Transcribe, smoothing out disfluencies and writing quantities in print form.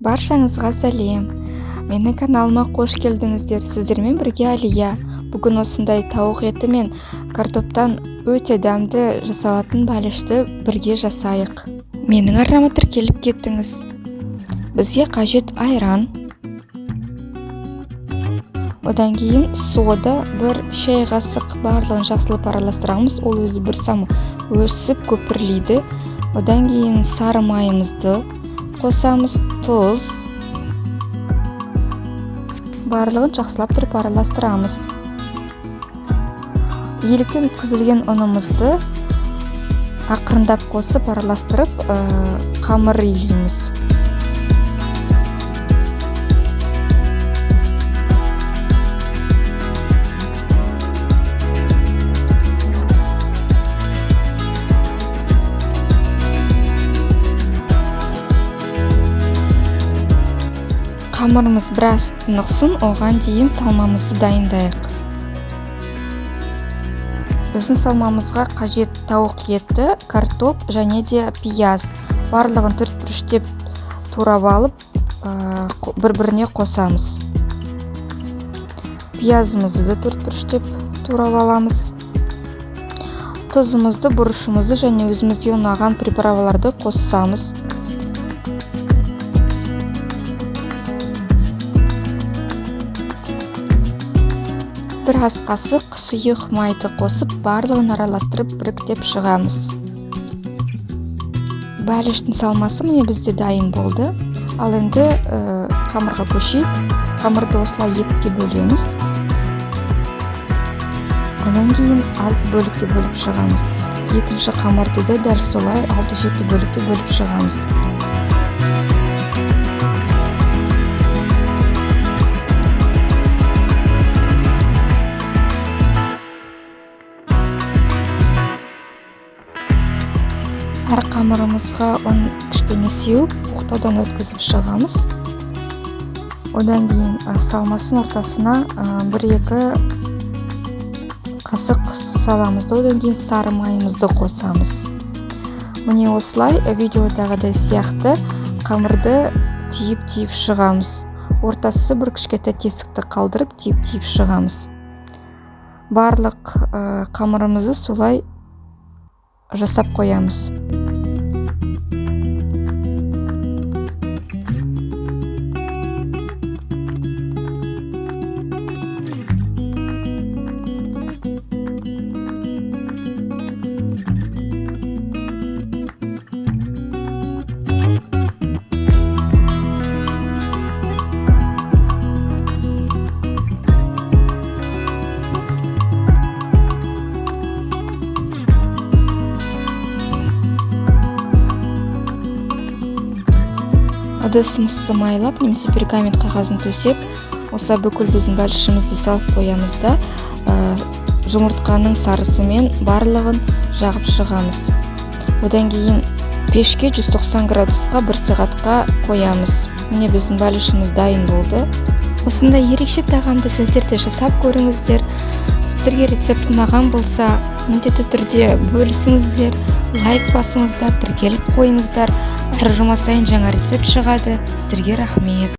Баршаңызға сәлем. Менің каналыма қош келдіңіздер. Сіздермен бірге Алия. Бүгін осындай тауық еті мен картоптан өте дәмді жасалатын бәлішті бірге жасайық. Менің арнама тіркеліп кеттіңіз. Бізге қажет айран. Одан кейін сода бір шай қасық барлығын жақсылап араластырамыз. Ол өзі бір сам өсіп көпірлейді. Одан кейін сары майымызды қосамыз, тұз. Барлығын жақсылап тұрып араластырамыз. Еліктен өткізілген ұнымызды ақырындап қосып араластырып қамыр илейміз. Қамырымыз біраз тынықсын, оған дейін салмамызды дайындайық. Біздің салмамызға қажет тауық еті, картоп және де пияз. Барлығын төртбұрыштеп турап алып, бір-біріне қосамыз. Пиязымызды да төртбұрыштеп турап аламыз. Тұзымызды, бұрышымызды және өзімізге ұнаған приправаларды қоссамыз. Бір ас қасық сұйық майды қосып, барлығын араластырып біріктеп шығамыз. Бәліштің салмасы міне бізде дайын болды. Ал енді қамырға көшейік. Қамырды осылай екіге бөлеміз. Одан кейін 6 бөлікке бөліп шығамыз. Екінші қамырды да дәл солай 6-7 бөлікке бөліп шығамыз. Әр қамырымызға оны кішкене сеуіп, оқтаудан өткізіп шығамыз. Одан кейін салмасын ортасына 1-2 қасық саламыз. Одан кейін сары майымызды қосамыз. Міне осылай видеодағыдай сияқты қамырды түйіп шығамыз. Ортасы бір кішкентай тесікті қалдырып түйіп шығамыз. Барлық қамырымызды солай жасап қоямыз. Ыдысымызды майлап, немесе пергамент қағазын төсеп, осылай бүкіл біздің бәлішімізді салып қоямыз да, жұмыртқаның сарысымен барлығын жағып шығамыз. Одан кейін пешке 190 градусқа 1 сағатқа қоямыз. Міне біздің бәлішіміз дайын болды. Осындай ерекше тағамды сіздер де жасап көріңіздер. Сіздерге рецепт ұнаған болса, міндетті түрде бөлісіңіздер, лайк басыңыздар, тіркеліп қойыңыздар. Әр жұма сайын жаңа рецепт шығады. Сіздерге рахмет.